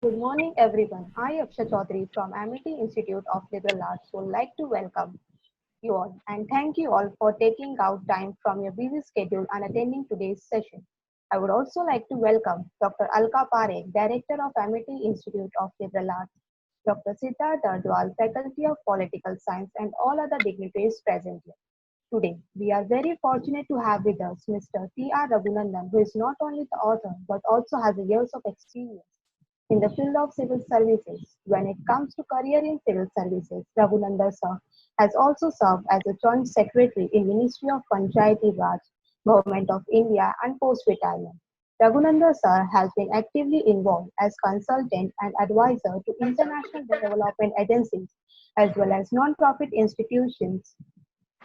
Good morning, everyone. I, Aksha Chaudhary from Amity Institute of Liberal Arts, would like to welcome you all and thank you all for taking out time from your busy schedule and attending today's session. I would also like to welcome Dr. Alka Parekh, Director of Amity Institute of Liberal Arts, Dr. Siddharth Ardwal, Faculty of Political Science, and all other dignitaries present here. Today, we are very fortunate to have with us Mr. T.R. Raghunandan, who is not only the author but also has years of experience in the field of civil services. When it comes to career in civil services, Raghunandan sir has also served as a joint secretary in Ministry of Panchayati Raj, Government of India and post-retirement. Raghunandan sir has been actively involved as consultant and advisor to international development agencies as well as non-profit institutions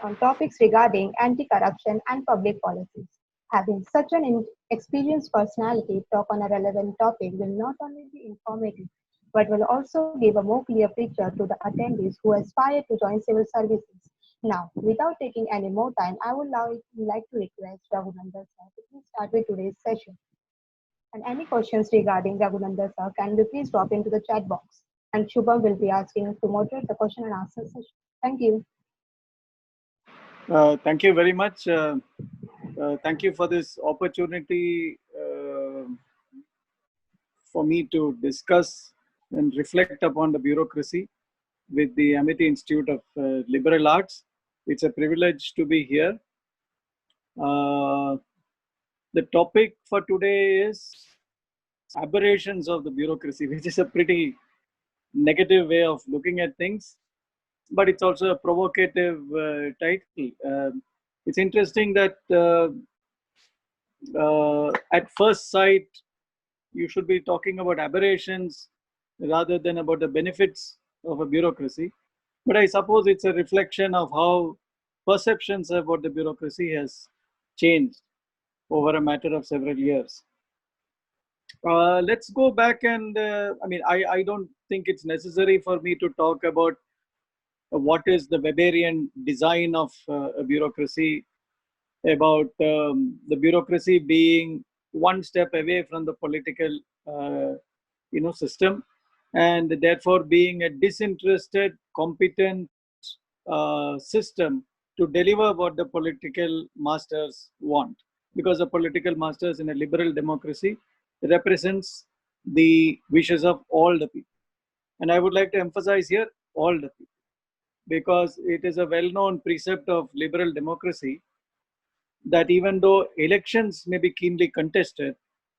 on topics regarding anti-corruption and public policies. Having such an experienced personality talk on a relevant topic will not only be informative, but will also give a more clear picture to the attendees who aspire to join civil services. Now, without taking any more time, I would like to request Raghunandan sir to please start with today's session. And any questions regarding Raghunandan sir can be please drop into the chat box. And Shubham will be asking to moderate the question and answer session. Thank you. Thank you very much. Thank you for this opportunity for me to discuss and reflect upon the bureaucracy with the Amity Institute of Liberal Arts. It's a privilege to be here. The topic for today is aberrations of the bureaucracy, which is a pretty negative way of looking at things, but it's also a provocative title. It's interesting that at first sight, you should be talking about aberrations rather than about the benefits of a bureaucracy. But I suppose it's a reflection of how perceptions about the bureaucracy has changed over a matter of several years. Let's go back and, I don't think it's necessary for me to talk about what is the Weberian design of a bureaucracy, about the bureaucracy being one step away from the political system, and therefore being a disinterested, competent system to deliver what the political masters want. Because the political masters in a liberal democracy represents the wishes of all the people. And I would like to emphasize here, all the people, because it is a well-known precept of liberal democracy that even though elections may be keenly contested,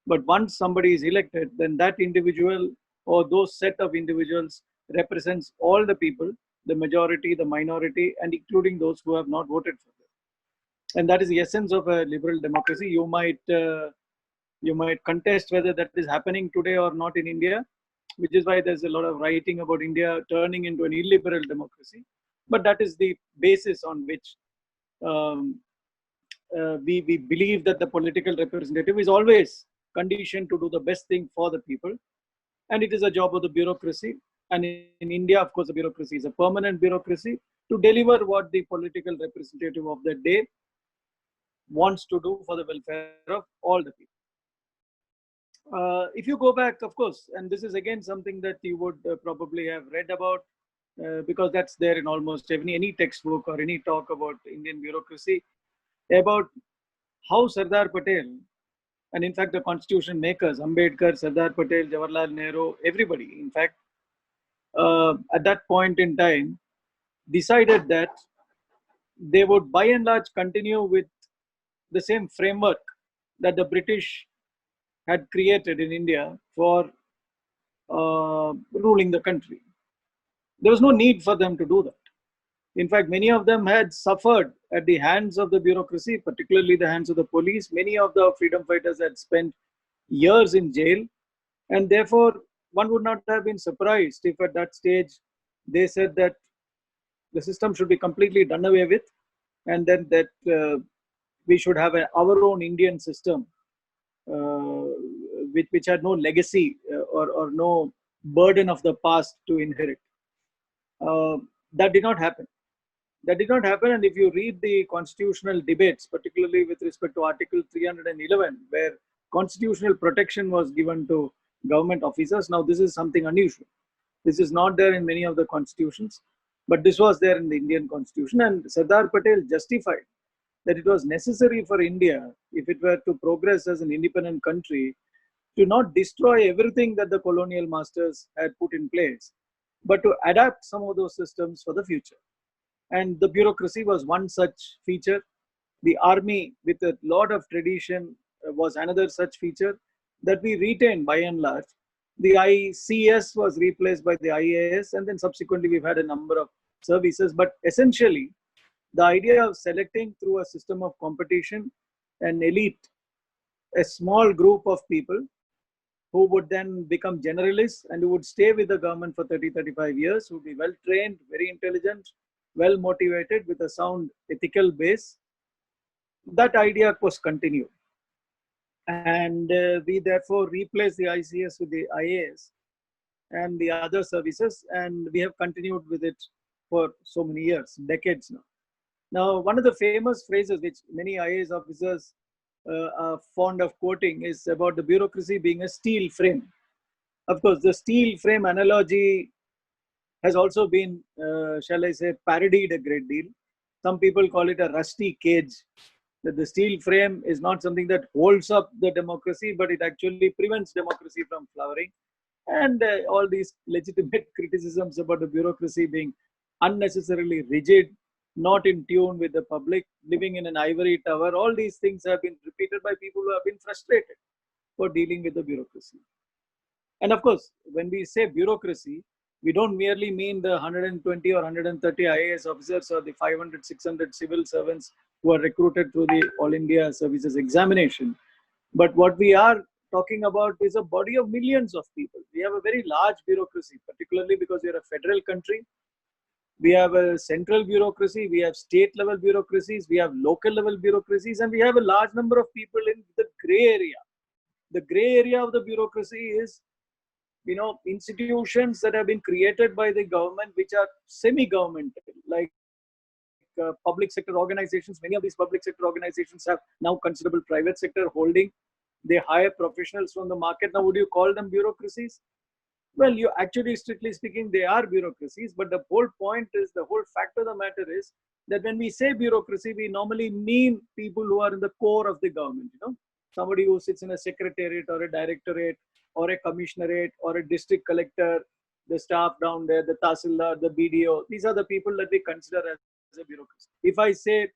but once somebody is elected, then that individual or those set of individuals represents all the people, the majority, the minority, and including those who have not voted for them. And that is the essence of a liberal democracy. You might contest whether that is happening today or not in India, which is why there's a lot of writing about India turning into an illiberal democracy. But that is the basis on which we believe that the political representative is always conditioned to do the best thing for the people. And it is a job of the bureaucracy. And in India, of course, the bureaucracy is a permanent bureaucracy to deliver what the political representative of the day wants to do for the welfare of all the people. If you go back, of course, and this is again something that you would probably have read about, because that's there in almost any textbook or any talk about Indian bureaucracy, about how Sardar Patel, and in fact the constitution makers, Ambedkar, Sardar Patel, Jawaharlal Nehru, everybody, in fact, at that point in time, decided that they would by and large continue with the same framework that the British had created in India for ruling the country. There was no need for them to do that. In fact, many of them had suffered at the hands of the bureaucracy, particularly the hands of the police. Many of the freedom fighters had spent years in jail, and therefore one would not have been surprised if at that stage they said that the system should be completely done away with, and then that we should have our own Indian system, which had no legacy or no burden of the past to inherit. That did not happen. That did not happen. And if you read the constitutional debates, particularly with respect to Article 311, where constitutional protection was given to government officers. Now, this is something unusual. This is not there in many of the constitutions, but this was there in the Indian constitution. And Sardar Patel justified that it was necessary for India, if it were to progress as an independent country, to not destroy everything that the colonial masters had put in place, but to adapt some of those systems for the future. And the bureaucracy was one such feature. The army, with a lot of tradition, was another such feature that we retained by and large. The ICS was replaced by the IAS, and then subsequently we've had a number of services. But essentially, the idea of selecting through a system of competition an elite, a small group of people who would then become generalists and who would stay with the government for 30, 35 years, who would be well trained, very intelligent, well motivated, with a sound ethical base. That idea was continued. And we therefore replaced the ICS with the IAS and the other services, and we have continued with it for so many years, decades now. Now, one of the famous phrases which many IAS officers are fond of quoting is about the bureaucracy being a steel frame. Of course, the steel frame analogy has also been, shall I say, parodied a great deal. Some people call it a rusty cage, that the steel frame is not something that holds up the democracy, but it actually prevents democracy from flowering. And all these legitimate criticisms about the bureaucracy being unnecessarily rigid, not in tune with the public, living in an ivory tower, all these things have been repeated by people who have been frustrated for dealing with the bureaucracy. And of course, when we say bureaucracy, we don't merely mean the 120 or 130 IAS officers or the 500, 600 civil servants who are recruited through the All India Services Examination. But what we are talking about is a body of millions of people. We have a very large bureaucracy, particularly because we are a federal country. We have a central bureaucracy, we have state level bureaucracies, we have local level bureaucracies, and we have a large number of people in the gray area. The gray area of the bureaucracy is, institutions that have been created by the government, which are semi-governmental, like public sector organizations. Many of these public sector organizations have now considerable private sector holding. They hire professionals from the market. Now, would you call them bureaucracies? Well, you actually, strictly speaking, they are bureaucracies. But the whole point is, the whole fact of the matter is that when we say bureaucracy, we normally mean people who are in the core of the government. Somebody who sits in a secretariat or a directorate or a commissionerate or a district collector, the staff down there, the tahsildar, the BDO. These are the people that we consider as a bureaucracy. If I say,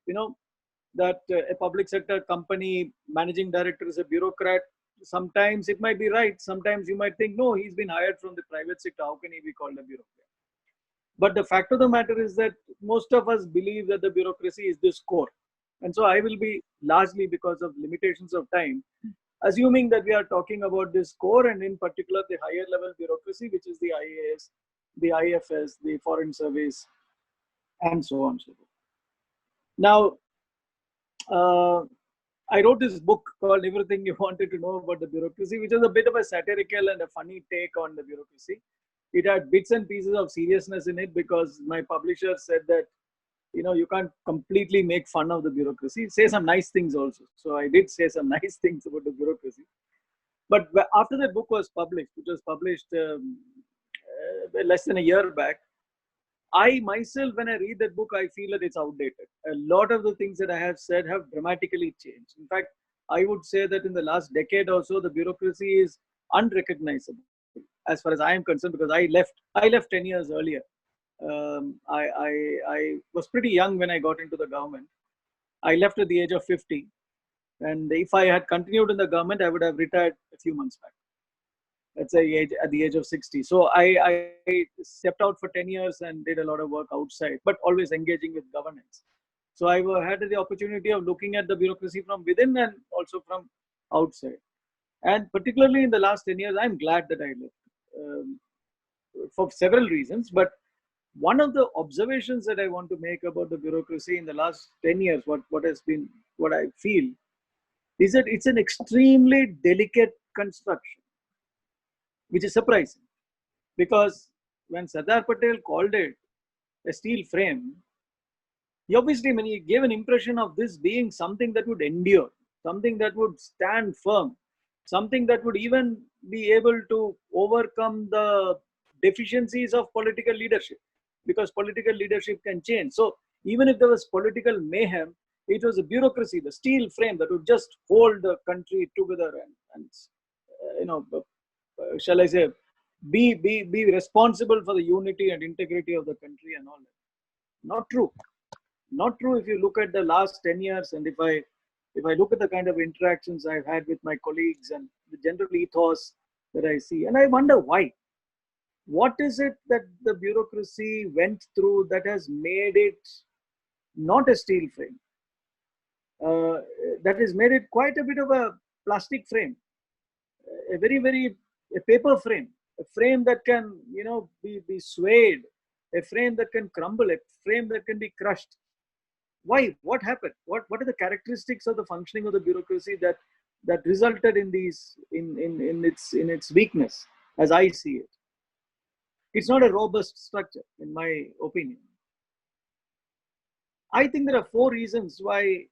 that a public sector company managing director is a bureaucrat, sometimes it might be right. Sometimes you might think, no, he's been hired from the private sector. How can he be called a bureaucrat? But the fact of the matter is that most of us believe that the bureaucracy is this core. And so I will be, largely because of limitations of time, assuming that we are talking about this core, and in particular the higher level bureaucracy, which is the IAS, the IFS, the Foreign Service, and so on and so forth. Now, I wrote this book called Everything You Wanted to Know About the Bureaucracy, which is a bit of a satirical and a funny take on the bureaucracy. It had bits and pieces of seriousness in it because my publisher said that, you can't completely make fun of the bureaucracy. Say some nice things also. So I did say some nice things about the bureaucracy. But after that book was published, which was published less than a year back, I myself, when I read that book, I feel that it's outdated. A lot of the things that I have said have dramatically changed. In fact, I would say that in the last decade or so, the bureaucracy is unrecognizable as far as I am concerned, because I left 10 years earlier. I was pretty young when I got into the government. I left at the age of 50. And if I had continued in the government, I would have retired a few months back. At the age of 60. So I stepped out for 10 years and did a lot of work outside, but always engaging with governance. So I had the opportunity of looking at the bureaucracy from within and also from outside. And particularly in the last 10 years, I'm glad that I left for several reasons. But one of the observations that I want to make about the bureaucracy in the last 10 years, what I feel, is that it's an extremely delicate construction, which is surprising, because when Sardar Patel called it a steel frame, he gave an impression of this being something that would endure, something that would stand firm, something that would even, be able to overcome the deficiencies of political leadership, because political leadership can change. So even if there was political mayhem, it was a bureaucracy, the steel frame that would just hold the country together and shall I say, be responsible for the unity and integrity of the country and all that. Not true. Not true if you look at the last 10 years, and if I look at the kind of interactions I've had with my colleagues and the general ethos that I see, and I wonder why. What is it that the bureaucracy went through that has made it not a steel frame? That has made it quite a bit of a plastic frame, a very a paper frame, a frame that can be swayed, a frame that can crumble, a frame that can be crushed. Why? What happened? What are the characteristics of the functioning of the bureaucracy that resulted in these in its weakness, as I see it? It's not a robust structure, in my opinion. I think there are four reasons why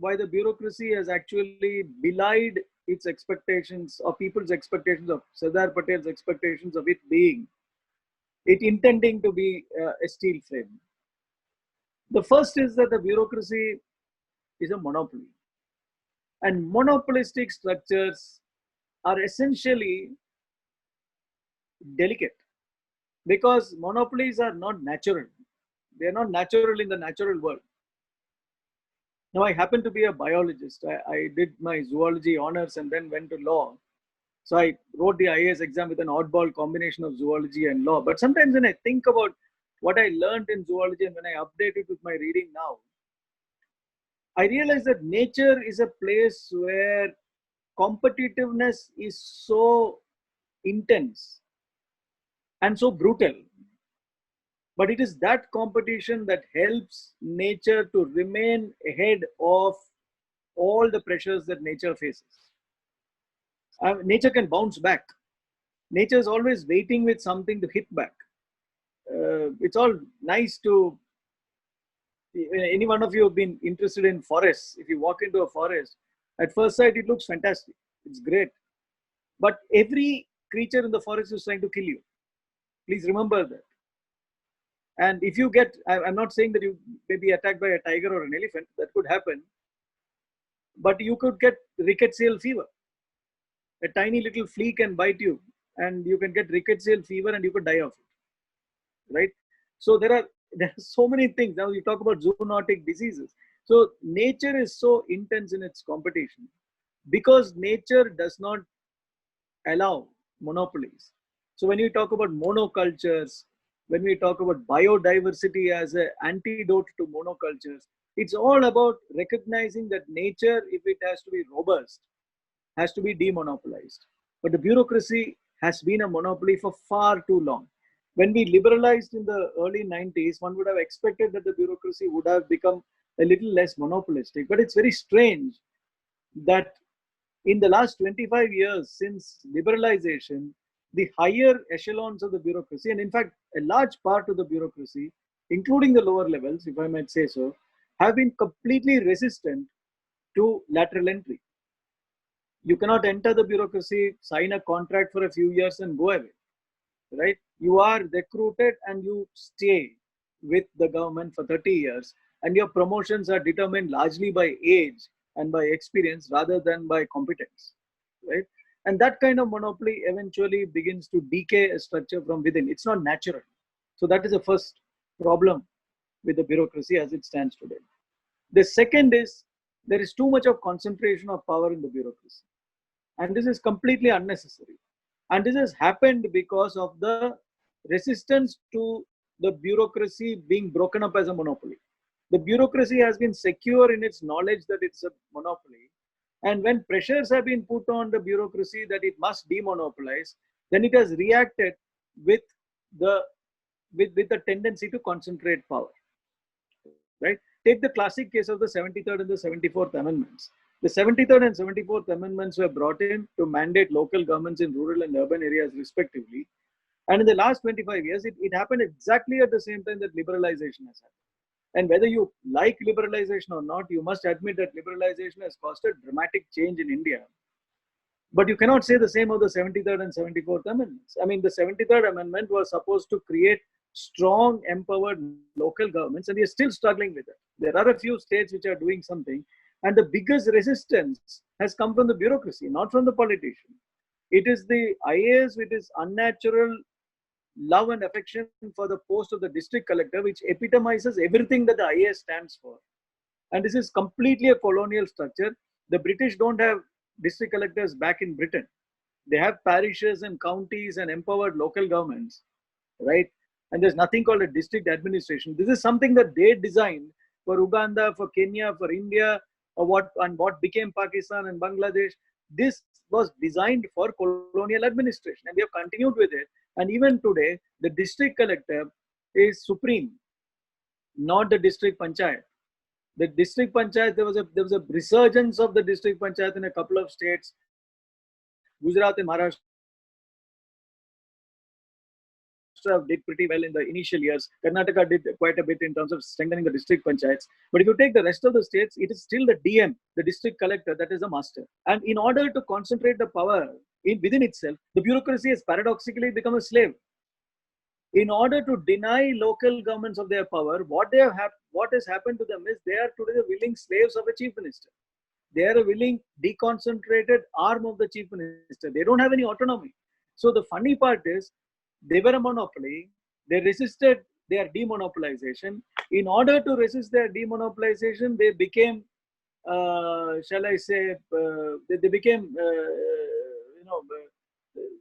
the bureaucracy has actually belied its expectations, or people's expectations, of Sardar Patel's expectations of it intending to be a steel frame. The first is that the bureaucracy is a monopoly, and monopolistic structures are essentially delicate, because monopolies are not natural. They are not natural in the natural world. Now, I happen to be a biologist. I did my zoology honors and then went to law. So I wrote the IAS exam with an oddball combination of zoology and law. But sometimes when I think about what I learned in zoology and when I update it with my reading now, I realize that nature is a place where competitiveness is so intense and so brutal. But it is that competition that helps nature to remain ahead of all the pressures that nature faces. Nature can bounce back. Nature is always waiting with something to hit back. It's all nice to, any one of you have been interested in forests. If you walk into a forest, at first sight, it looks fantastic. It's great. But every creature in the forest is trying to kill you. Please remember that. And if you get, I'm not saying that you may be attacked by a tiger or an elephant, that could happen. But you could get rickettsial fever. A tiny little flea can bite you and you can get rickettsial fever and you could die of it. Right? So there are so many things. Now you talk about zoonotic diseases. So nature is so intense in its competition because nature does not allow monopolies. So when you talk about monocultures, when we talk about biodiversity as an antidote to monocultures, it's all about recognizing that nature, if it has to be robust, has to be demonopolized. But the bureaucracy has been a monopoly for far too long. When we liberalized in the early 90s, one would have expected that the bureaucracy would have become a little less monopolistic. But it's very strange that in the last 25 years since liberalization, the higher echelons of the bureaucracy, and in fact, a large part of the bureaucracy, including the lower levels, if I might say so, have been completely resistant to lateral entry. You cannot enter the bureaucracy, sign a contract for a few years and go away, right? You are recruited and you stay with the government for 30 years, and your promotions are determined largely by age and by experience rather than by competence, right? And that kind of monopoly eventually begins to decay a structure from within. It's not natural. So that is the first problem with the bureaucracy as it stands today. The second is there is too much of concentration of power in the bureaucracy. And this is completely unnecessary. And this has happened because of the resistance to the bureaucracy being broken up as a monopoly. The bureaucracy has been secure in its knowledge that it's a monopoly. And when pressures have been put on the bureaucracy that it must demonopolize, then it has reacted with the tendency to concentrate power. Right? Take the classic case of the 73rd and the 74th Amendments. The 73rd and 74th Amendments were brought in to mandate local governments in rural and urban areas respectively. And in the last 25 years, it happened exactly at the same time that liberalization has happened. And whether you like liberalization or not, you must admit that liberalization has caused a dramatic change in India. But you cannot say the same of the 73rd and 74th Amendments. I mean, the 73rd Amendment was supposed to create strong, empowered local governments, and we are still struggling with it. There are a few states which are doing something, and the biggest resistance has come from the bureaucracy, not from the politician. It is the IAS with its unnatural love and affection for the post of the district collector, which epitomizes everything that the IAS stands for. And this is completely a colonial structure. The British don't have district collectors back in Britain. They have parishes and counties and empowered local governments, right? And there's nothing called a district administration. This is something that they designed for Uganda, for Kenya, for India, or what became Pakistan and Bangladesh. This was designed for colonial administration, and we have continued with it. And even today, the district collector is supreme, not the district panchayat. The district panchayat, there was a resurgence of the district panchayat in a couple of states. Gujarat and Maharashtra did pretty well in the initial years. Karnataka did quite a bit in terms of strengthening the district panchayats. But if you take the rest of the states, it is still the DM, the district collector, that is the master. And in order to concentrate the power within itself, the bureaucracy has paradoxically become a slave. In order to deny local governments of their power, what has happened to them is they are today the willing slaves of a chief minister. They are a willing deconcentrated arm of the chief minister. They don't have any autonomy. So the funny part is, they were a monopoly. They resisted their demonopolization. In order to resist their demonopolization, they became, shall I say, they became,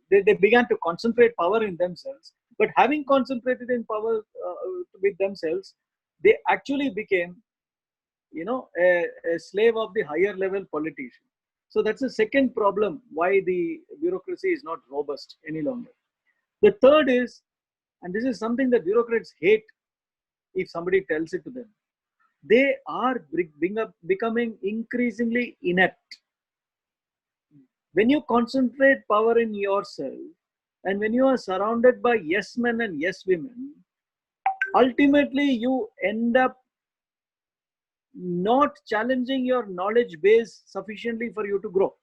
they began to concentrate power in themselves. But having concentrated in power with themselves, they actually became, a slave of the higher level politician. So that's the second problem why the bureaucracy is not robust any longer. The third is, and this is something that bureaucrats hate if somebody tells it to them, they are becoming increasingly inept. When you concentrate power in yourself, and when you are surrounded by yes men and yes women, ultimately you end up not challenging your knowledge base sufficiently for you to grow.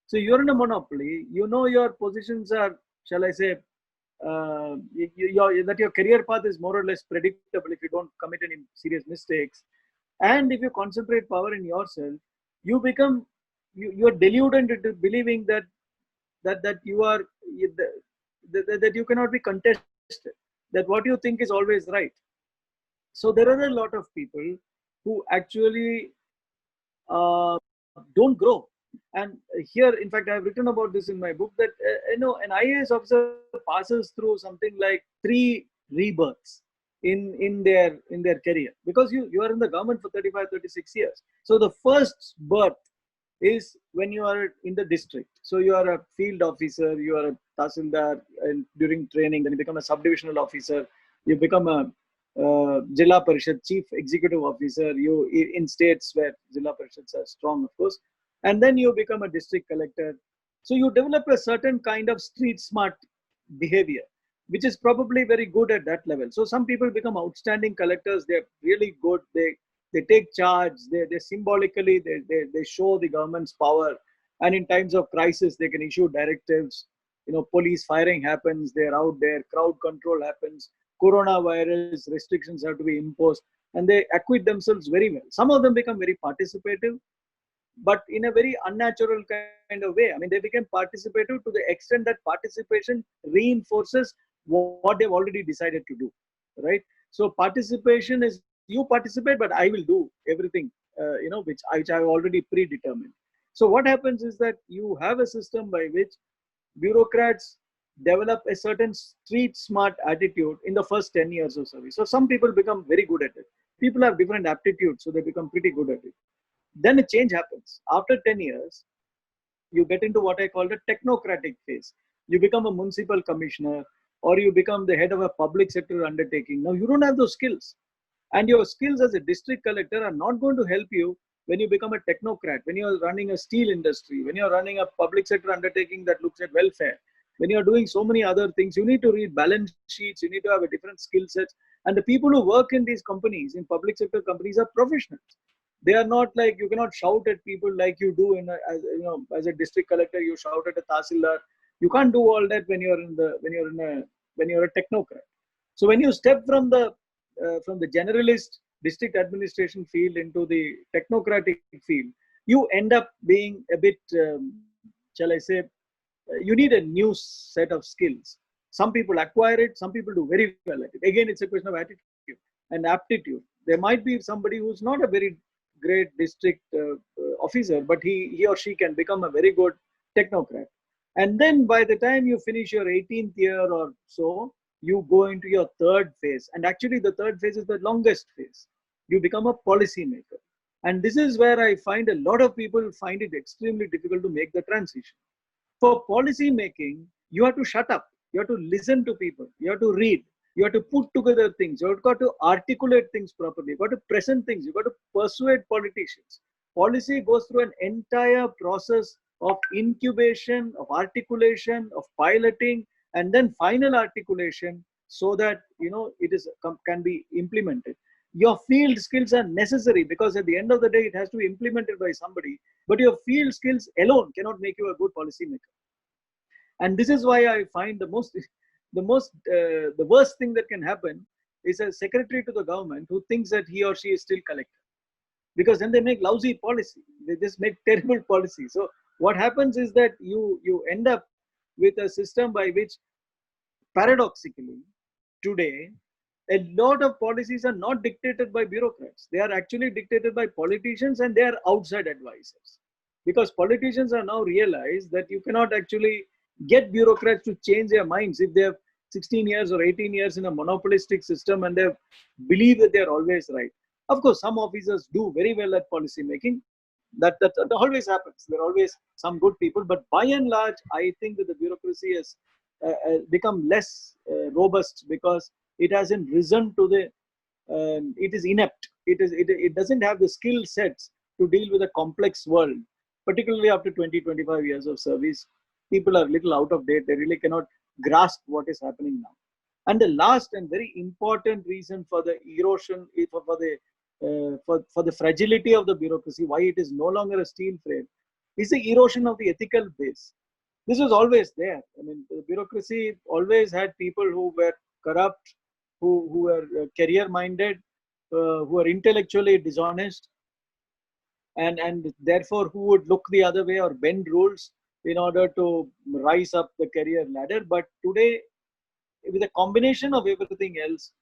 So you're in a monopoly, your positions are, shall I say, that your career path is more or less predictable if you don't commit any serious mistakes. And if you concentrate power in yourself, you become, you're deluded into believing that you are, that you cannot be contested, that what you think is always right. So there are a lot of people who actually don't grow. And here, in fact, I have written about this in my book, that an IAS officer passes through something like 3 rebirths in their career, because you are in the government for 35-36 years. So the first birth is when you are in the district. So you are a field officer, you are a tahsildar, and during training, then you become a subdivisional officer, you become a Jilla Parishad chief executive officer, you in states where Jilla Parishads are strong, of course, and then you become a district collector. So you develop a certain kind of street smart behavior, which is probably very good at that level. So some people become outstanding collectors. They're really good. They take charge. They symbolically they show the government's power. And in times of crisis, they can issue directives. Police firing happens. They're out there. Crowd control happens. Coronavirus restrictions have to be imposed, and they acquit themselves very well. Some of them become very participative, but in a very unnatural kind of way. I mean, they become participative to the extent that participation reinforces what they've already decided to do, right? So participation is, you participate, but I will do everything, which I've already predetermined. So what happens is that you have a system by which bureaucrats develop a certain street smart attitude in the first 10 years of service. So some people become very good at it. People have different aptitudes, so they become pretty good at it. Then a change happens. After 10 years, you get into what I call the technocratic phase. You become a municipal commissioner, or you become the head of a public sector undertaking. Now, you don't have those skills. And your skills as a district collector are not going to help you when you become a technocrat, when you're running a steel industry, when you're running a public sector undertaking that looks at welfare, when you're doing so many other things. You need to read balance sheets, you need to have a different skill sets. And the people who work in these companies, in public sector companies, are professionals. They are not like, you cannot shout at people like you do as as a district collector. You shout at a tahsildar. You can't do all that when you're in the when you're a technocrat. So when you step from the generalist district administration field into the technocratic field, you end up being a bit, shall I say, you need a new set of skills. Some people acquire it, some people do very well at it. Again, it's a question of attitude and aptitude. There might be somebody who's not a very great district officer, but he or she can become a very good technocrat. And then by the time you finish your 18th year or so, you go into your third phase. And actually, the third phase is the longest phase. You become a policy maker. And this is where I find a lot of people find it extremely difficult to make the transition. For policy making, you have to shut up. You have to listen to people. You have to read. You have to put together things. You have got to articulate things properly. You've got to present things. You've got to persuade politicians. Policy goes through an entire process of incubation, of articulation, of piloting, and then final articulation, so that it is can be implemented. Your field skills are necessary, because at the end of the day, it has to be implemented by somebody. But your field skills alone cannot make you a good policymaker. And this is why I find the worst thing that can happen is a secretary to the government who thinks that he or she is still collector, because then they make lousy policy. They just make terrible policy. So what happens is that you end up with a system by which, paradoxically, today, a lot of policies are not dictated by bureaucrats. They are actually dictated by politicians, and they are outside advisors. Because politicians are now realized that you cannot actually get bureaucrats to change their minds if they have 16 years or 18 years in a monopolistic system and they believe that they are always right. Of course, some officers do very well at policy making. That always happens. There are always some good people, but by and large, I think that the bureaucracy has become less robust, because it hasn't risen to the. It is inept. It doesn't have the skill sets to deal with a complex world, particularly after 20-25 years of service. People are a little out of date. They really cannot grasp what is happening now. And the last and very important reason for the erosion, for the fragility of the bureaucracy, why it is no longer a steel frame, is the erosion of the ethical base. This was always there. I mean, the bureaucracy always had people who were corrupt, who were career-minded, who were intellectually dishonest, and therefore who would look the other way or bend rules in order to rise up the career ladder. But today, with a combination of everything else,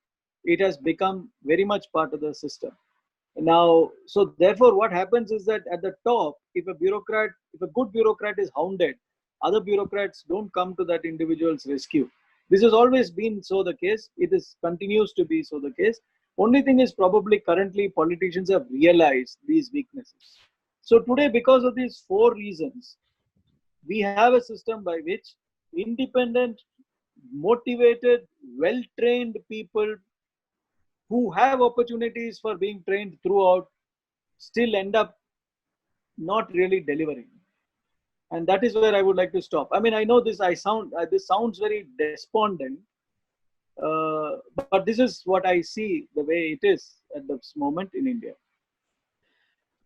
it has become very much part of the system. Now, so therefore, what happens is that at the top, if a good bureaucrat is hounded, other bureaucrats don't come to that individual's rescue. This has always been so the case. It continues to be so the case. Only thing is, probably currently politicians have realized these weaknesses. So today, because of these four reasons, we have a system by which independent, motivated, well-trained people who have opportunities for being trained throughout still end up not really delivering. And that is where I would like to stop. I mean, I know this sounds very despondent, but this is what I see the way it is at this moment in India.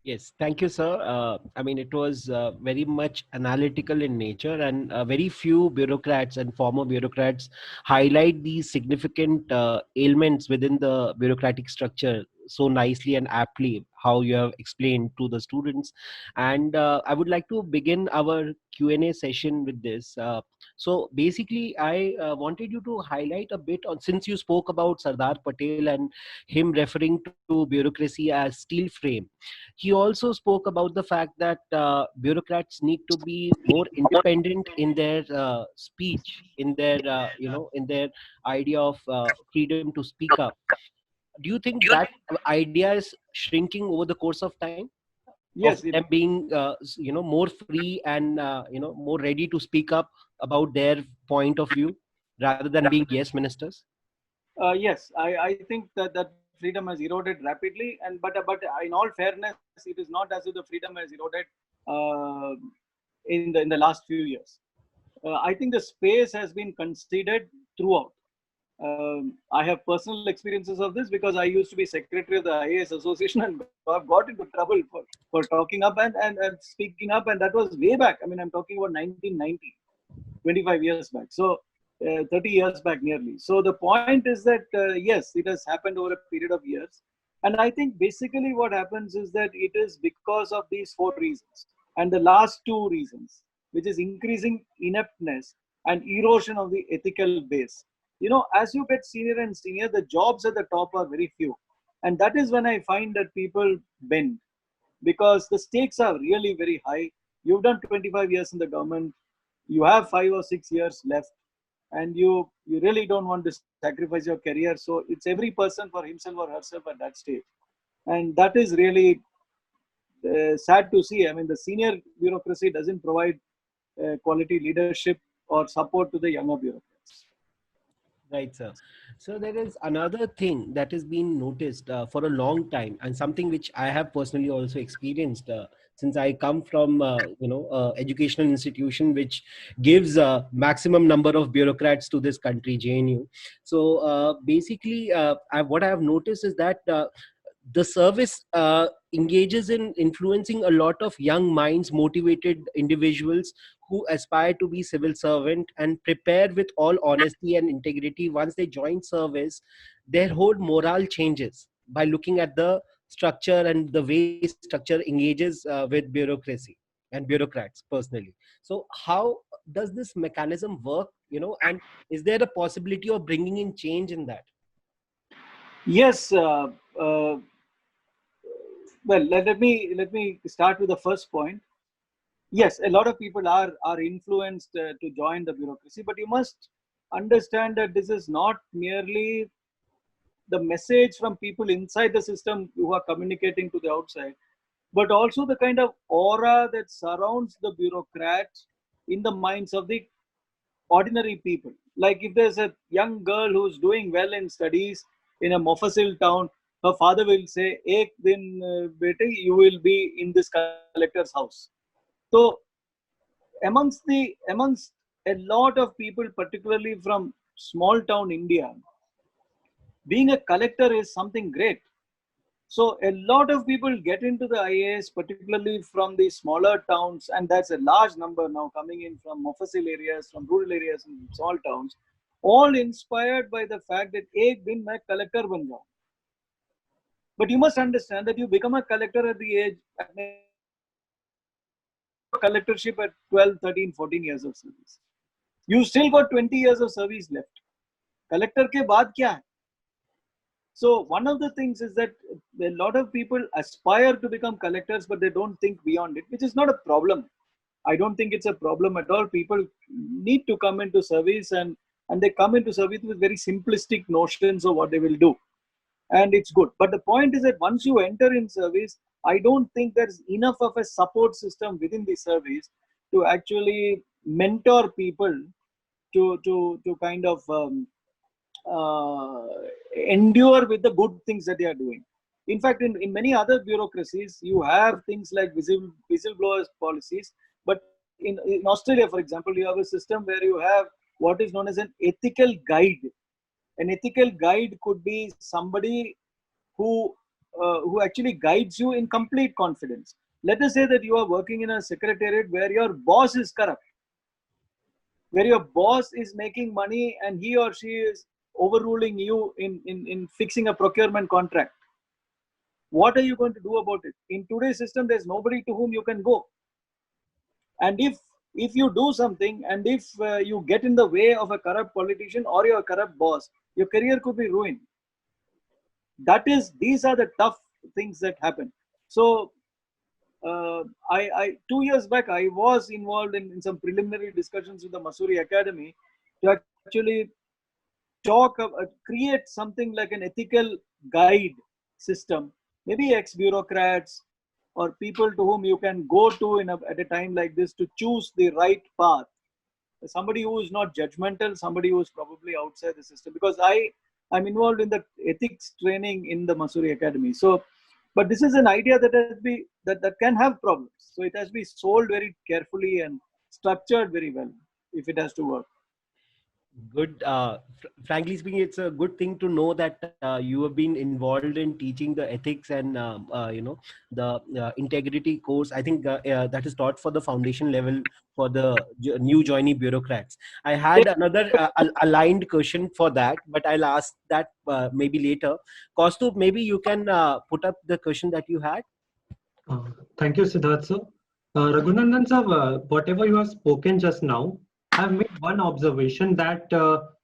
Yes, thank you, sir. I mean, it was very much analytical in nature, and very few bureaucrats and former bureaucrats highlight these significant ailments within the bureaucratic structure so nicely and aptly, how you have explained to the students. And I would like to begin our Q&A session with this. So basically, I wanted you to highlight a bit on, since you spoke about Sardar Patel and him referring to bureaucracy as steel frame. He also spoke about the fact that bureaucrats need to be more independent in their speech, in their in their idea of freedom to speak up. Do you think that idea is shrinking over the course of time, Yes, of them being more free and more ready to speak up about their point of view rather than being yes ministers? yes, I think that freedom has eroded rapidly, and but in all fairness, it is not as if the freedom has eroded uh, in the last few years. I think the space has been conceded throughout. I have personal experiences of this because I used to be secretary of the IAS Association and got into trouble for talking up and speaking up. And that was way back. I mean, I'm talking about 1990, 25 years back. So 30 years back nearly. So the point is that, yes, it has happened over a period of years. And I think basically what happens is that it is because of these four reasons. And the last two reasons, which is increasing ineptness and erosion of the ethical base. As you get senior and senior, the jobs at the top are very few. And that is when I find that people bend, because the stakes are really very high. You've done 25 years in the government, you have 5 or 6 years left, and you really don't want to sacrifice your career. So it's every person for himself or herself at that stage. And that is really sad to see. I mean, the senior bureaucracy doesn't provide quality leadership or support to the younger bureaucrats. Right, sir. So there is another thing that has been noticed for a long time, and something which I have personally also experienced since I come from, educational institution which gives a maximum number of bureaucrats to this country, JNU. So basically, what I have noticed is that the service engages in influencing a lot of young minds, motivated individuals who aspire to be civil servant and prepare with all honesty and integrity. Once they join service, their whole morale changes by looking at the structure and the way structure engages with bureaucracy and bureaucrats personally. So how does this mechanism work, and is there a possibility of bringing in change in that? Yes. Well, let me start with the first point. Yes, a lot of people are influenced to join the bureaucracy, but you must understand that this is not merely the message from people inside the system who are communicating to the outside, but also the kind of aura that surrounds the bureaucrats in the minds of the ordinary people. Like if there's a young girl who's doing well in studies in a Mofassil town, her father will say, "Ek din, bete, you will be in this collector's house." So amongst a lot of people, particularly from small town India, being a collector is something great. So a lot of people get into the IAS, particularly from the smaller towns, and that's a large number now coming in from Mofassil areas, from rural areas and small towns, all inspired by the fact that ek din main collector ban jaun. But you must understand that you become a collector at the age, collectorship at 12, 13, 14 years of service. You still got 20 years of service left. Collector ke baad kya hai? So one of the things is that a lot of people aspire to become collectors, but they don't think beyond it, which is not a problem. I don't think it's a problem at all. People need to come into service, and they come into service with very simplistic notions of what they will do. And it's good. But the point is that once you enter in service, I don't think there's enough of a support system within the service to actually mentor people to kind of uh, endure with the good things that they are doing. In fact, in many other bureaucracies, you have things like whistleblowers policies. But in Australia, for example, you have a system where you have what is known as an ethical guide. An ethical guide could be somebody who actually guides you in complete confidence. Let us say that you are working in a secretariat where your boss is corrupt, where your boss is making money and he or she is overruling you in fixing a procurement contract. What are you going to do about it? In today's system, there's nobody to whom you can go. And if you do something, and if you get in the way of a corrupt politician or your corrupt boss, your career could be ruined. These are the tough things that happen. So I 2 years back, I was involved in some preliminary discussions with the Mussoorie Academy to actually create something like an ethical guide system. Maybe ex-bureaucrats or people to whom you can go to at a time like this to choose the right path. Somebody who is not judgmental, somebody who is probably outside the system. Because I'm involved in the ethics training in the Mussoorie Academy. So, but this is an idea that can have problems. So it has to be sold very carefully and structured very well if it has to work. Good. Frankly speaking, it's a good thing to know that you have been involved in teaching the ethics and the integrity course. I think that is taught for the foundation level for the new joinee bureaucrats. I had another aligned question for that, but I'll ask that maybe later. Kaustubh, maybe you can put up the question that you had. Uh, Thank you, Siddharth sir. Raghunandan sir, whatever you have spoken just now, I've made one observation that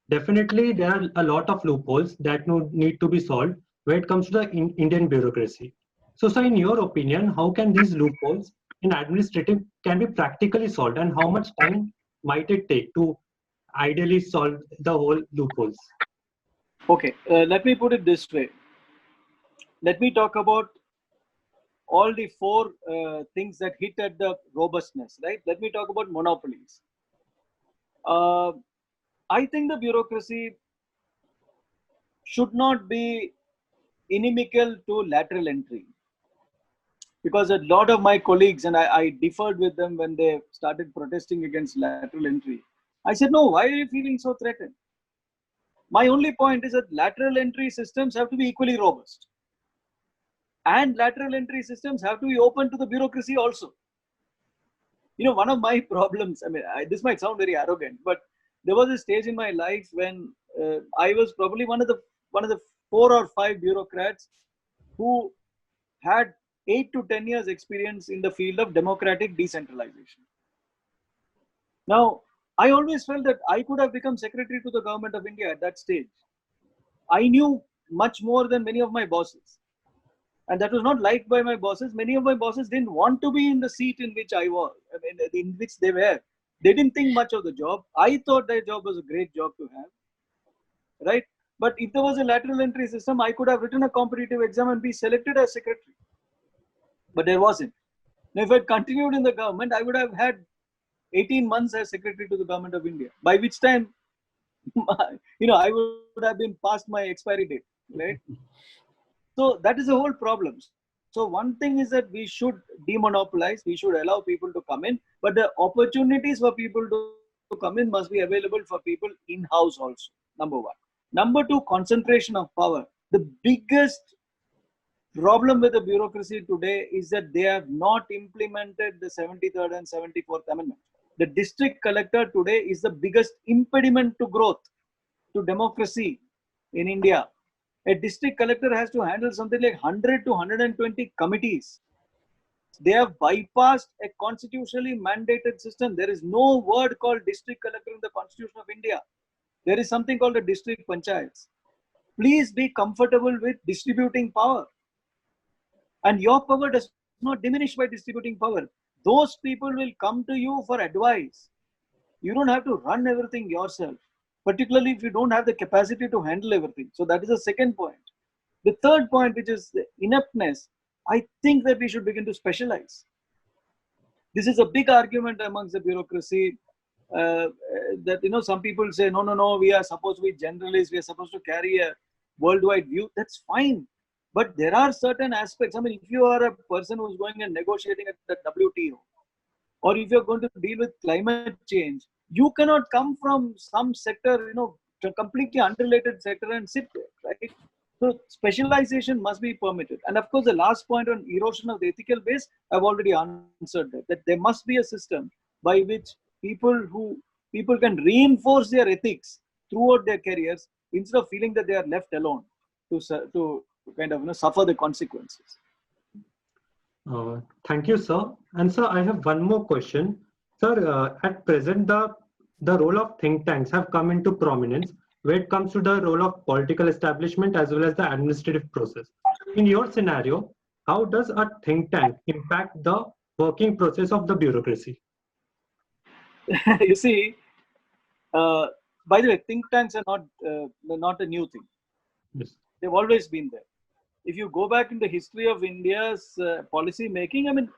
definitely there are a lot of loopholes that need to be solved when it comes to the Indian bureaucracy. So, sir, in your opinion, how can these loopholes in administrative can be practically solved, and how much time might it take to ideally solve the whole loopholes? Okay, let me put it this way. Let me talk about all the four things that hit at the robustness, right? Let me talk about monopolies. Uh, I think the bureaucracy should not be inimical to lateral entry, because a lot of my colleagues, and I differed with them when they started protesting against lateral entry. I said, no, why are you feeling so threatened? My only point is that lateral entry systems have to be equally robust. And lateral entry systems have to be open to the bureaucracy also. One of my problems, I mean, this might sound very arrogant, but there was a stage in my life when I was probably one of the 4 or 5 bureaucrats who had 8 to 10 years experience in the field of democratic decentralization. Now, I always felt that I could have become secretary to the government of India at that stage. I knew much more than many of my bosses. And that was not liked by my bosses. Many of my bosses didn't want to be in the seat in which I was, I mean, in which they were. They didn't think much of the job. I thought their job was a great job to have, right? But if there was a lateral entry system, I could have written a competitive exam and be selected as secretary. But there wasn't. Now, if I had continued in the government, I would have had 18 months as secretary to the government of India, by which time, I would have been past my expiry date, right? So that is the whole problem. So one thing is that we should demonopolize, we should allow people to come in, but the opportunities for people to come in must be available for people in-house also, number one. Number two, concentration of power. The biggest problem with the bureaucracy today is that they have not implemented the 73rd and 74th Amendment. The district collector today is the biggest impediment to growth, to democracy in India. A district collector has to handle something like 100 to 120 committees. They have bypassed a constitutionally mandated system. There is no word called district collector in the Constitution of India. There is something called a district panchayats. Please be comfortable with distributing power. And your power does not diminish by distributing power. Those people will come to you for advice. You don't have to run everything yourself, particularly if you don't have the capacity to handle everything. So that is the second point. The third point, which is the ineptness, I think that we should begin to specialize. This is a big argument amongst the bureaucracy, that some people say, no, we are supposed to be generalists, we are supposed to carry a worldwide view. That's fine. But there are certain aspects. I mean, if you are a person who's going and negotiating at the WTO, or if you're going to deal with climate change, you cannot come from some sector, to completely unrelated sector and sit there, right? So specialization must be permitted. And of course, the last point on erosion of the ethical base, I've already answered that there must be a system by which people can reinforce their ethics throughout their careers instead of feeling that they are left alone to kind of suffer the consequences. Thank you, sir. And sir, I have one more question. Sir, at present, the role of think tanks have come into prominence when it comes to the role of political establishment as well as the administrative process. In your scenario, how does a think tank impact the working process of the bureaucracy? You see, by the way, think tanks are not a new thing. Yes. They've always been there. If you go back in the history of India's policy making, I mean,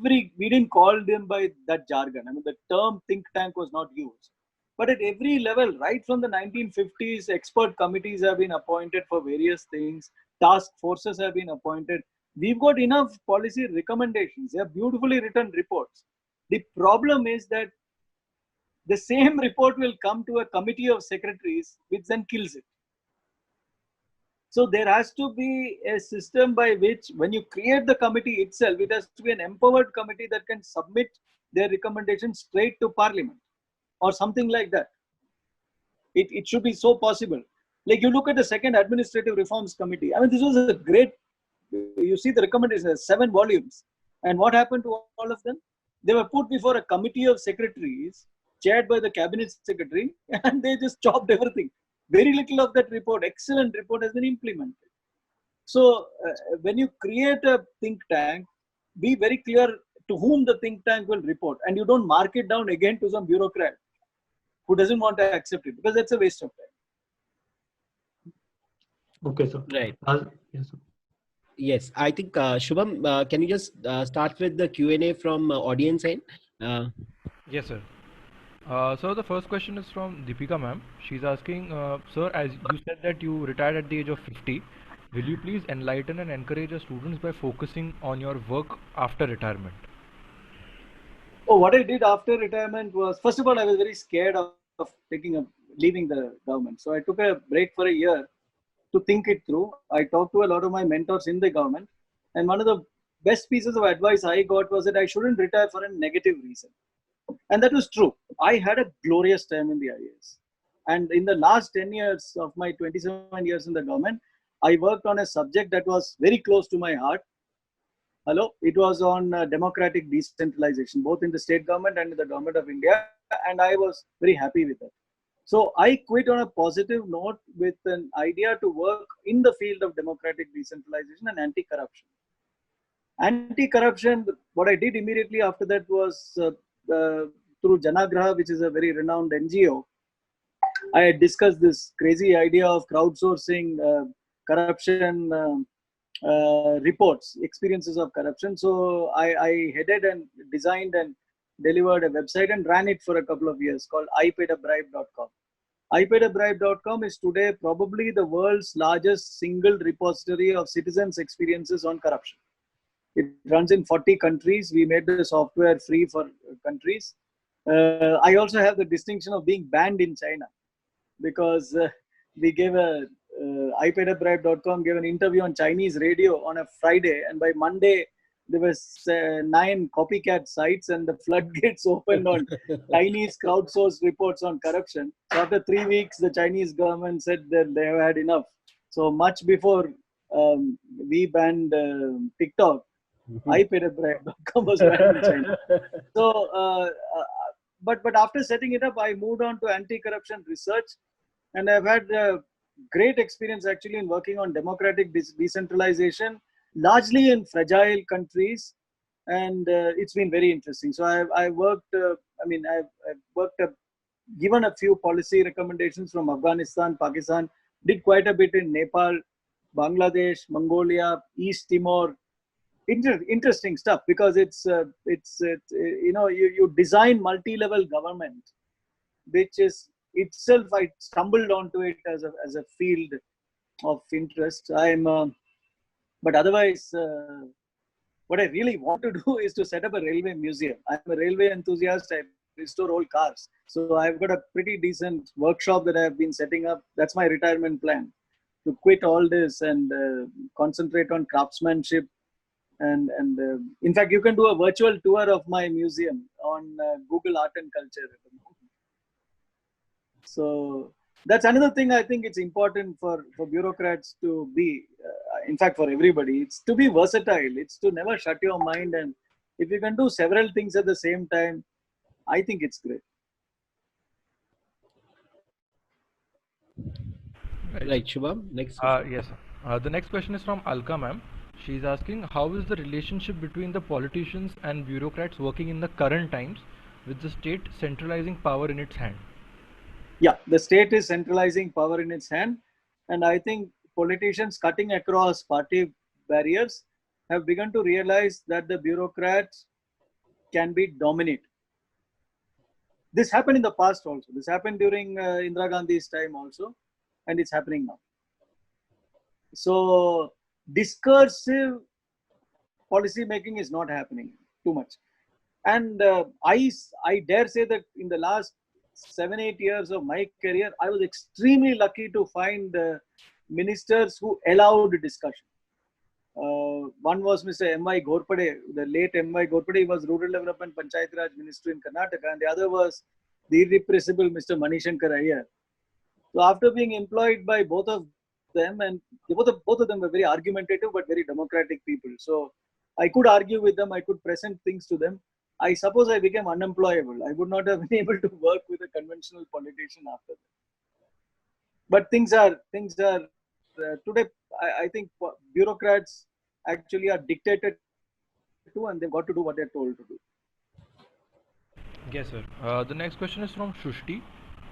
we didn't call them by that jargon. I mean, the term think tank was not used. But at every level, right from the 1950s, expert committees have been appointed for various things. Task forces have been appointed. We've got enough policy recommendations. They are beautifully written reports. The problem is that the same report will come to a committee of secretaries, which then kills it. So there has to be a system by which, when you create the committee itself, it has to be an empowered committee that can submit their recommendations straight to Parliament or something like that. It should be so possible. Like you look at the second Administrative Reforms Committee. I mean, this was a great, you see the recommendations, 7 volumes. And what happened to all of them? They were put before a committee of secretaries chaired by the cabinet secretary, and they just chopped everything. Very little of that report, excellent report, has been implemented. So when you create a think tank, be very clear to whom the think tank will report, and you don't mark it down again to some bureaucrat who doesn't want to accept it, because that's a waste of time. Okay, sir. Right. Yes, sir. Yes, I think Shubham, can you just start with the Q&A from audience end? Yes, sir. So the first question is from Deepika ma'am. She's asking, sir, as you said that you retired at the age of 50, will you please enlighten and encourage your students by focusing on your work after retirement? Oh, what I did after retirement was, first of all, I was very scared of leaving the government. So I took a break for a year to think it through. I talked to a lot of my mentors in the government, and one of the best pieces of advice I got was that I shouldn't retire for a negative reason. And that was true. I had a glorious time in the IAS. And in the last 10 years of my 27 years in the government, I worked on a subject that was very close to my heart. It was on democratic decentralization, both in the state government and in the government of India. And I was very happy with it. So I quit on a positive note with an idea to work in the field of democratic decentralization and anti-corruption. Anti-corruption, what I did immediately after that was through Janagraha, which is a very renowned NGO. I had discussed this crazy idea of crowdsourcing corruption reports, experiences of corruption. So I headed and designed and delivered a website and ran it for a couple of years called ipaidabbribe.com. ipaidabbribe.com is today probably the world's largest single repository of citizens' experiences on corruption. It runs in 40 countries. We made the software free for countries. I also have the distinction of being banned in China, because we gave ipaidabbribe.com gave an interview on Chinese radio on a Friday, and by Monday there was 9 copycat sites, and the floodgates opened on Chinese crowdsourced reports on corruption. So after 3 weeks, the Chinese government said that they have had enough. So much before we banned TikTok, ipaidabbribe.com was banned in China. So, but after setting it up, I moved on to anti-corruption research, and I've had great experience actually in working on democratic decentralization, largely in fragile countries, and it's been very interesting. So I worked. I've worked. Given a few policy recommendations from Afghanistan, Pakistan. Did quite a bit in Nepal, Bangladesh, Mongolia, East Timor. Interesting stuff, because it's you design multi-level government, which is itself, I stumbled onto it as a field of interest. But otherwise, what I really want to do is to set up a railway museum. I'm a railway enthusiast. I restore old cars, so I've got a pretty decent workshop that I've been setting up. That's my retirement plan, to quit all this and concentrate on craftsmanship. And in fact, you can do a virtual tour of my museum on Google Art and Culture at the moment. So that's another thing I think it's important for bureaucrats to be, in fact, for everybody, it's to be versatile. It's to never shut your mind. And if you can do several things at the same time, I think it's great. Right, Shubham. Next. Yes. The next question is from Alka ma'am. She's asking, how is the relationship between the politicians and bureaucrats working in the current times, with the state centralizing power in its hand? Yeah, the state is centralizing power in its hand. And I think politicians cutting across party barriers have begun to realize that the bureaucrats can be dominant. This happened in the past also. This happened during Indira Gandhi's time also, and it's happening now. So discursive policy making is not happening too much. And I dare say that in the last 7-8 years of my career, I was extremely lucky to find ministers who allowed discussion. One was Mr. M.I. Ghorpade, the late M.I. Ghorpade. He was Rural Development Panchayat Raj Minister in Karnataka, and the other was the irrepressible Mr. Manishankar Iyer. So after being employed by both of them, and both of them were very argumentative but very democratic people. So I could argue with them, I could present things to them. I suppose I became unemployable. I would not have been able to work with a conventional politician after that. But things are today. I think bureaucrats actually are dictated to, and they've got to do what they're told to do. Yes, sir. The next question is from Shushti.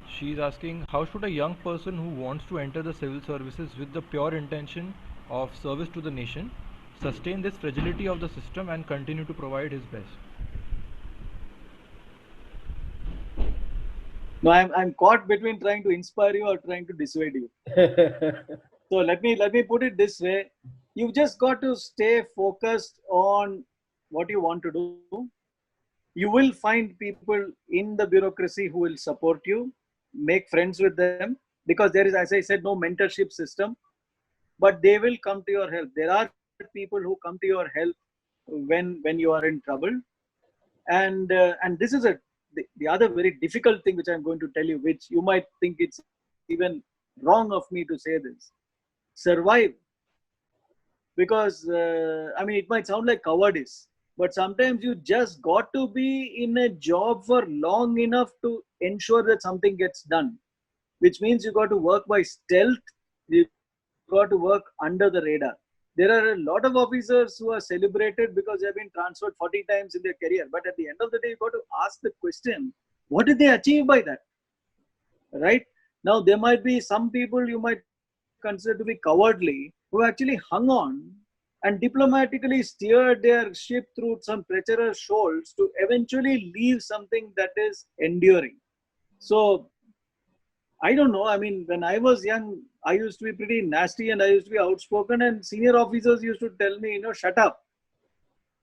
She's asking, how should a young person who wants to enter the civil services with the pure intention of service to the nation sustain this fragility of the system and continue to provide his best? No, I'm caught between trying to inspire you or trying to dissuade you. So let me put it this way: you've just got to stay focused on what you want to do. You will find people in the bureaucracy who will support you. Make friends with them, because there is, as I said, no mentorship system. But they will come to your help. There are people who come to your help when you are in trouble. And this is the other very difficult thing which I'm going to tell you, which you might think it's even wrong of me to say this. Survive. Because, I mean, it might sound like cowardice, but sometimes you just got to be in a job for long enough to ensure that something gets done, which means you got to work by stealth. You got to work under the radar. There are a lot of officers who are celebrated because they have been transferred 40 times in their career. But at the end of the day, you got to ask the question, what did they achieve by that? Right? Now, there might be some people you might consider to be cowardly who actually hung on and diplomatically steered their ship through some treacherous shoals to eventually leave something that is enduring. So, I don't know. I mean, when I was young, I used to be pretty nasty and I used to be outspoken, and senior officers used to tell me, shut up.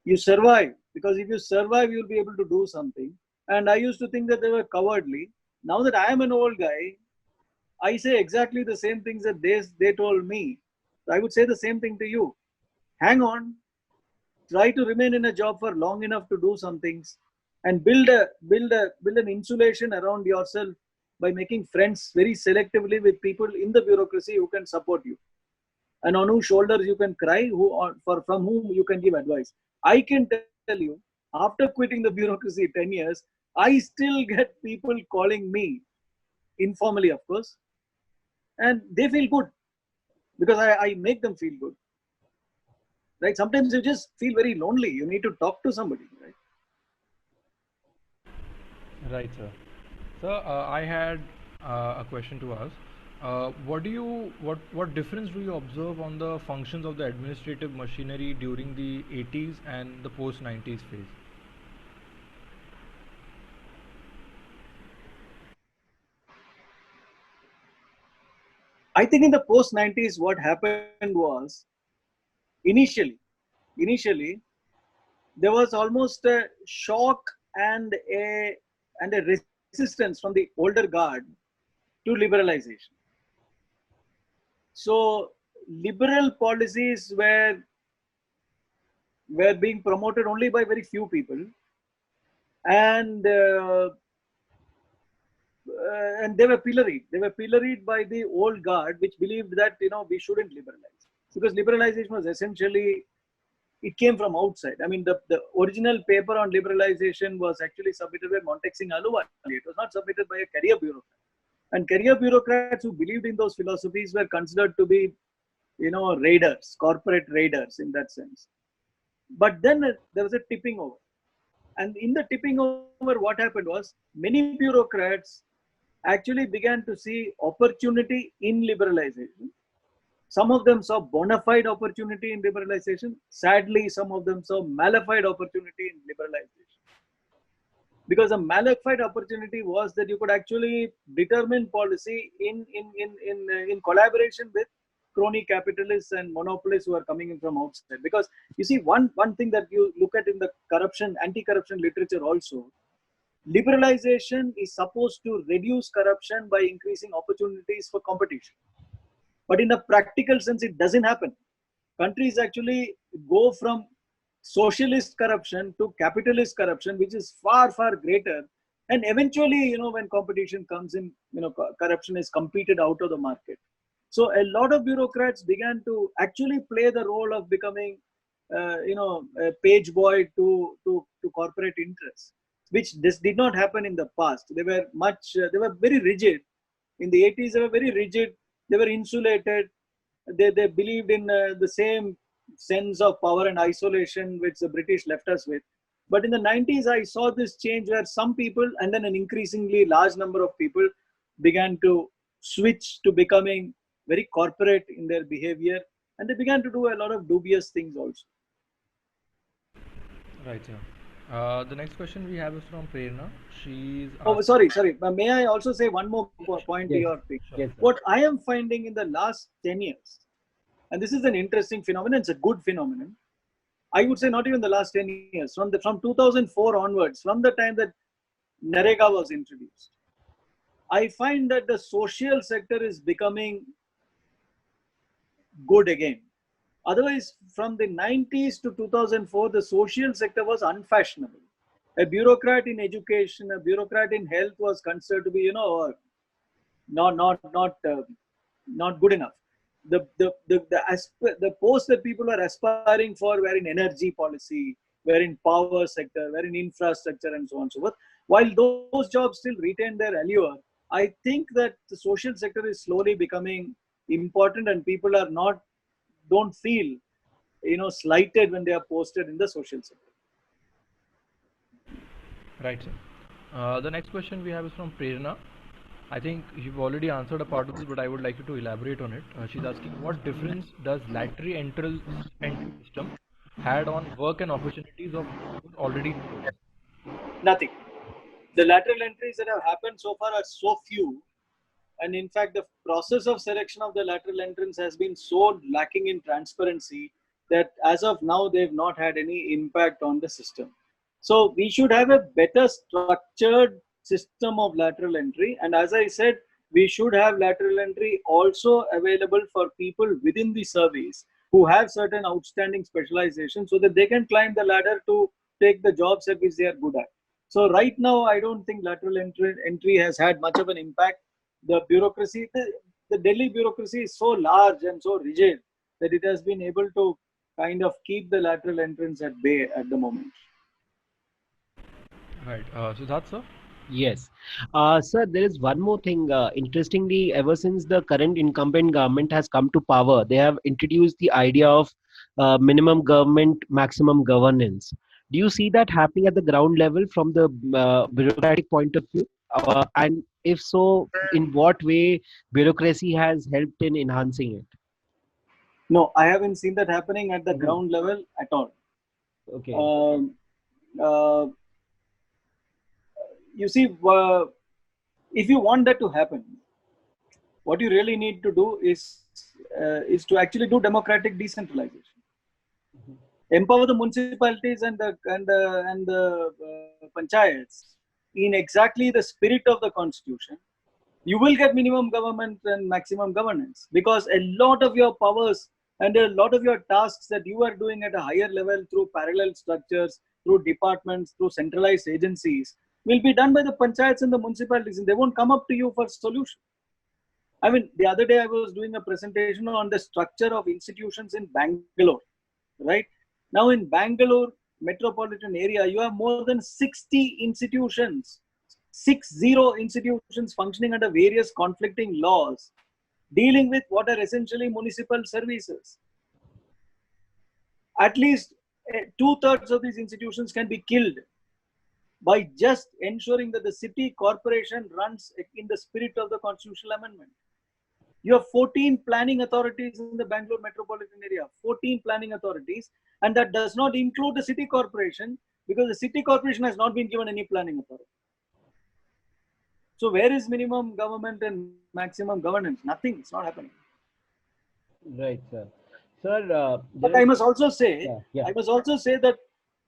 You survive, because if you survive, you'll be able to do something. And I used to think that they were cowardly. Now that I am an old guy, I say exactly the same things that they told me. I would say the same thing to you. Hang on. Try to remain in a job for long enough to do some things, and build an insulation around yourself by making friends very selectively with people in the bureaucracy who can support you and on whose shoulders you can cry, from whom you can give advice. I can tell you, after quitting the bureaucracy 10 years, I still get people calling me, informally of course, and they feel good because I make them feel good. Right? Sometimes you just feel very lonely. You need to talk to somebody, right? Right, sir. Sir, I had a question to ask. What difference do you observe on the functions of the administrative machinery during the 80s and the post-90s phase? I think in the post-90s, what happened was, initially, there was almost a shock and a resistance from the older guard to liberalization. So liberal policies were being promoted only by very few people, and they were pilloried. They were pilloried by the old guard, which believed that we shouldn't liberalize, because liberalization was essentially, it came from outside. I mean, the original paper on liberalization was actually submitted by Montek Singh Ahluwalia. It was not submitted by a career bureaucrat. And career bureaucrats who believed in those philosophies were considered to be, raiders, corporate raiders in that sense. But then there was a tipping over. And in the tipping over, what happened was, many bureaucrats actually began to see opportunity in liberalization. Some of them saw bona fide opportunity in liberalization. Sadly, some of them saw malified opportunity in liberalization. Because a malified opportunity was that you could actually determine policy in collaboration with crony capitalists and monopolists who are coming in from outside. Because you see, one thing that you look at in the anti-corruption literature also, Liberalization is supposed to reduce corruption by increasing opportunities for competition. But in a practical sense, it doesn't happen. Countries actually go from socialist corruption to capitalist corruption, which is far, far greater. And eventually, when competition comes in, corruption is competed out of the market. So a lot of bureaucrats began to actually play the role of becoming, a page boy to corporate interests, which this did not happen in the past. They were very rigid. In the 80s, they were very rigid. They were insulated. They believed in the same sense of power and isolation which the British left us with. But in the 90s, I saw this change where some people, and then an increasingly large number of people, began to switch to becoming very corporate in their behavior, and they began to do a lot of dubious things also. Right, sir. The next question we have is from Prerna. She's Oh, sorry. May I also say one more point to Yes. your thing? Sure. Yes, sir. What I am finding in the last 10 years, and this is an interesting phenomenon, it's a good phenomenon. I would say not even the last 10 years, from 2004 onwards, from the time that Narega was introduced, I find that the social sector is becoming good again. Otherwise, from the 90s to 2004, the social sector was unfashionable. A bureaucrat in education, a bureaucrat in health was considered to be, not good enough. The posts that people were aspiring for were in energy policy, were in power sector, were in infrastructure, and so on and so forth. While those jobs still retain their allure, I think that the social sector is slowly becoming important, and people don't feel slighted when they are posted in the social sector. Right, sir. The next question we have is from Prerna. I think you've already answered a part of this, but I would like you to elaborate on it. She's asking, what difference does entry system had on work and opportunities of those already in service? Nothing. The lateral entries that have happened so far are so few, and in fact, the process of selection of the lateral entrants has been so lacking in transparency that as of now, they've not had any impact on the system. So we should have a better structured system of lateral entry. And as I said, we should have lateral entry also available for people within the service who have certain outstanding specializations so that they can climb the ladder to take the jobs at which they are good at. So right now, I don't think lateral entry has had much of an impact. The bureaucracy, the Delhi bureaucracy is so large and so rigid that it has been able to kind of keep the lateral entrants at bay at the moment. Right. Siddharth, sir? Yes. Sir, there is one more thing. Interestingly, ever since the current incumbent government has come to power, they have introduced the idea of minimum government, maximum governance. Do you see that happening at the ground level from the bureaucratic point of view? And if so, in what way bureaucracy has helped in enhancing it? No, I haven't seen that happening at the Mhm. ground level at all. Okay. Uh, you see, if you want that to happen, what you really need to do is to actually do democratic decentralization. Empower the municipalities and the panchayats in exactly the spirit of the constitution. You will get minimum government and maximum governance, because a lot of your powers and a lot of your tasks that you are doing at a higher level through parallel structures, through departments, through centralized agencies will be done by the panchayats and the municipalities, and they won't come up to you for solution. I mean, the other day I was doing a presentation on the structure of institutions in Bangalore, right? Now in Bangalore metropolitan area, you have more than 60 institutions, 60 institutions functioning under various conflicting laws, dealing with what are essentially municipal services. At least 2/3 of these institutions can be killed by just ensuring that the city corporation runs in the spirit of the constitutional amendment. You have 14 planning authorities in the Bangalore metropolitan area, 14 planning authorities, and that does not include the city corporation, because the city corporation has not been given any planning authority. So where is minimum government and maximum governance? Nothing. It's not happening. Right, sir. Sir, But I must also say, yeah. I must also say that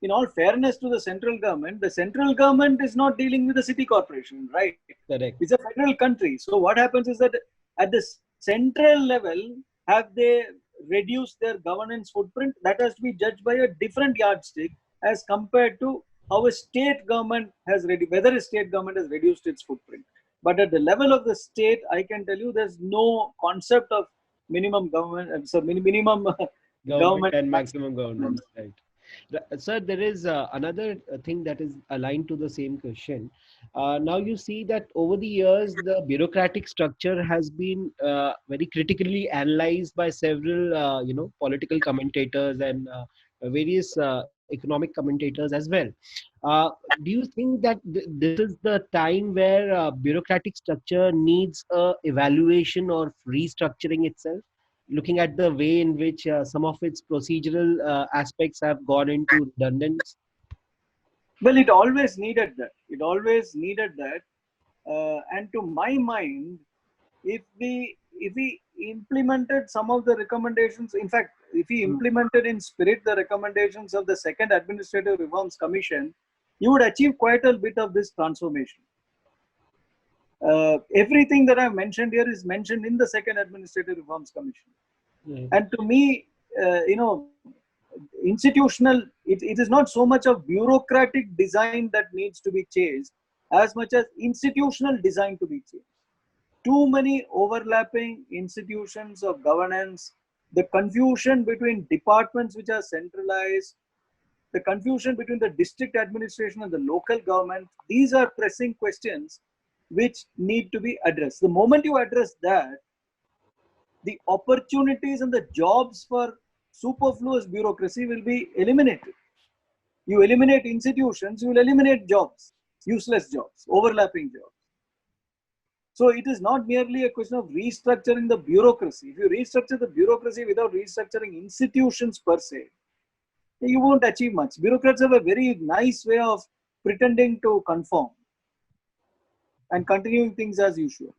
in all fairness to the central government is not dealing with the city corporation, right? Correct. It's a federal country. So what happens is that at the central level, have they reduced their governance footprint? That has to be judged by a different yardstick as compared to how a state government has whether a state government has reduced its footprint. But at the level of the state, I can tell you there's no concept of minimum government, so minimum Government government. and maximum governance, right? Sir, there is another thing that is aligned to the same question. Now you see that over the years, the bureaucratic structure has been very critically analyzed by several, political commentators and various economic commentators as well. Uh, do you think that this is the time where bureaucratic structure needs a evaluation or restructuring itself? Looking at the way in which some of its procedural aspects have gone into redundance. Well, it always needed that. It always needed that. And to my mind, if we implemented some of the recommendations, in fact, if we implemented in spirit the recommendations of the Second Administrative Reforms Commission, you would achieve quite a bit of this transformation. Everything that I've mentioned here is mentioned in the Second Administrative Reforms Commission. Right. And to me, institutional, it is not so much of bureaucratic design that needs to be changed as much as institutional design to be changed. Too many overlapping institutions of governance, the confusion between departments which are centralized, the confusion between the district administration and the local government, these are pressing questions which need to be addressed. The moment you address that, the opportunities and the jobs for superfluous bureaucracy will be eliminated. You eliminate institutions, you will eliminate jobs, useless jobs, overlapping jobs. So it is not merely a question of restructuring the bureaucracy. If you restructure the bureaucracy without restructuring institutions per se, you won't achieve much. Bureaucrats have a very nice way of pretending to conform and continuing things as usual.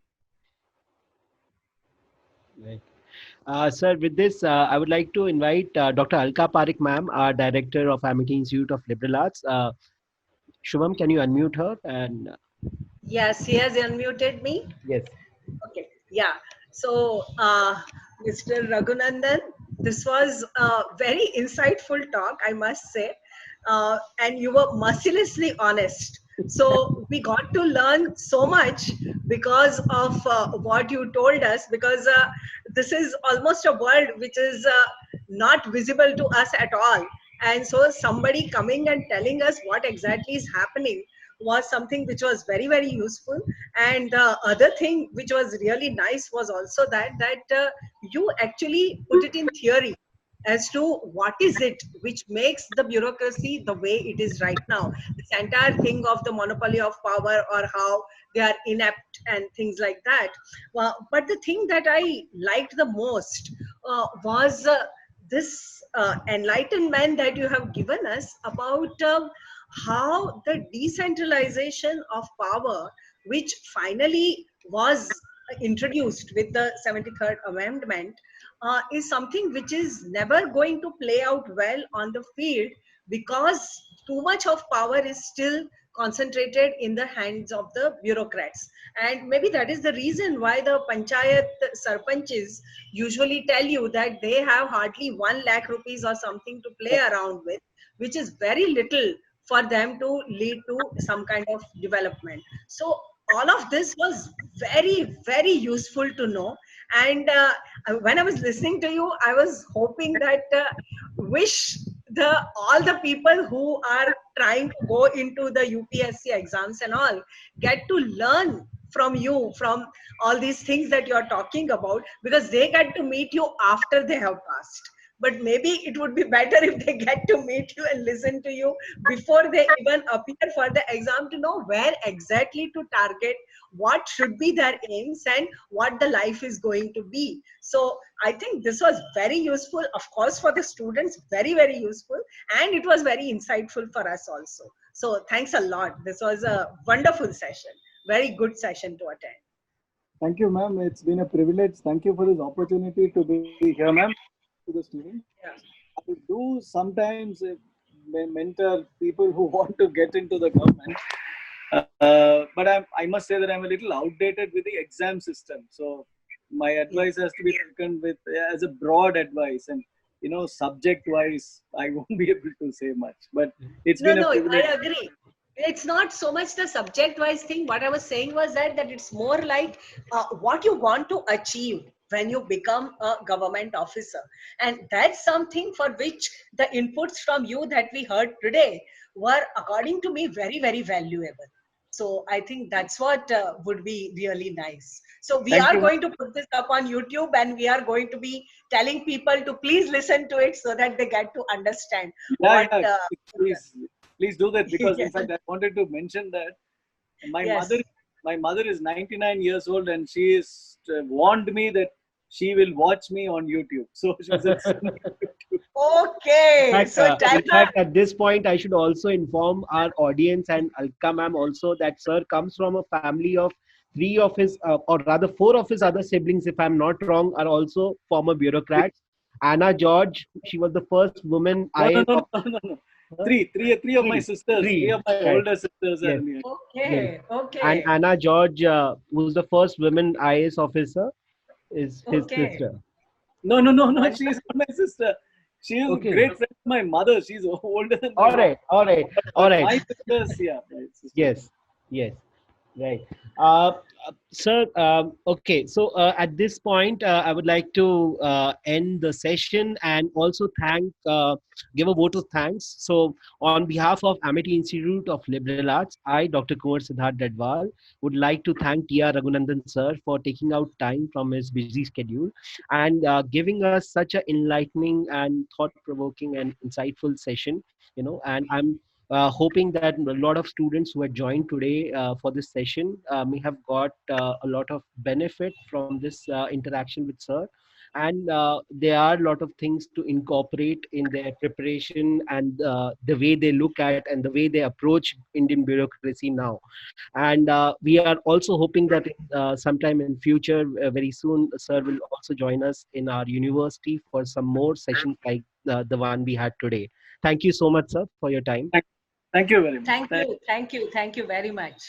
Right. Sir, with this, I would like to invite Dr. Alka Parekh ma'am, our Director of Amity Institute of Liberal Arts. Shubham, can you unmute her? And Yes, he has unmuted me. yes. Okay, yeah. So, Mr. Raghunandan, this was a very insightful talk, I must say. And you were mercilessly honest. So, we got to learn so much because of what you told us, because this is almost a world which is not visible to us at all. And so, somebody coming and telling us what exactly is happening was something which was very, very useful. And the other thing which was really nice was also that you actually put it in theory as to what is it which makes the bureaucracy the way it is right now. This entire thing of the monopoly of power, or how they are inept and things like that. But the thing that I liked the most was this enlightenment that you have given us about how the decentralization of power, which finally was introduced with the 73rd Amendment, is something which is never going to play out well on the field, because too much of power is still concentrated in the hands of the bureaucrats. And maybe that is the reason why the panchayat sarpanches usually tell you that they have hardly 1 lakh rupees or something to play around with, which is very little for them to lead to some kind of development. So all of this was very, very useful to know. And when I was listening to you, I was hoping that wish all the people who are trying to go into the UPSC exams and all get to learn from you, from all these things that you're talking about, because they get to meet you after they have passed. But maybe it would be better if they get to meet you and listen to you before they even appear for the exam, to know where exactly to target, what should be their aims, and what the life is going to be. So I think this was very useful, of course, for the students, very, very useful, and it was very insightful for us also. So thanks a lot. This was a wonderful session, very good session to attend. Thank you, ma'am. It's been a privilege. Thank you for this opportunity to be here, ma'am. To the students, Yeah. I do sometimes mentor people who want to get into the government. But I must say that I'm a little outdated with the exam system. So my advice has to be taken with as a broad advice, and subject wise, I won't be able to say much. But it's No, been a no, privilege. I agree. It's not so much the subject wise thing. What I was saying was that it's more like what you want to achieve when you become a government officer. And that's something for which the inputs from you that we heard today were, according to me, very, very valuable. So I think that's what would be really nice. So we Thank are you. going to put this up on YouTube, and we are going to be telling people to please listen to it so that they get to understand Yeah, what. yeah. Please do that, because Yeah. in fact I wanted to mention that my Yes. mother is 99 years old, and she is warned me that she will watch me on YouTube. So she said, "See me on YouTube." Okay. So tell In her. fact, at this point, I should also inform our audience and Alka ma'am also that sir comes from a family of three of his, or rather four of his other siblings, if I'm not wrong, are also former bureaucrats. Anna George, she was the first woman No, no, IAS no, no, officer. no, no. Three of my sisters, three Three, of my right? older sisters are Yes, in here. yes. Okay. And Okay. Anna George, who's the first woman IAS officer, is his Okay. sister. No, no, no, no. She is Wonderful. not my sister. She is a Okay. great friend of my mother. She's older than my All mother. right. All right. All But right. my sisters, yeah, my sisters. Yes. Yes. Right. Sir, okay. So at this point, I would like to end the session and also give a vote of thanks. So on behalf of Amity Institute of Liberal Arts, I, Dr. Kumar Siddharth Dadwal, would like to thank T.R. Raghunandan sir for taking out time from his busy schedule and giving us such an enlightening and thought-provoking and insightful session. And I'm hoping that a lot of students who had joined today for this session may have got a lot of benefit from this interaction with sir. And there are a lot of things to incorporate in their preparation and the way they look at and the way they approach Indian bureaucracy now. And we are also hoping that sometime in future, very soon, sir will also join us in our university for some more sessions like the one we had today. Thank you so much, sir, for your time. Thank you very much. Thank you. Thank you. Thank you very much.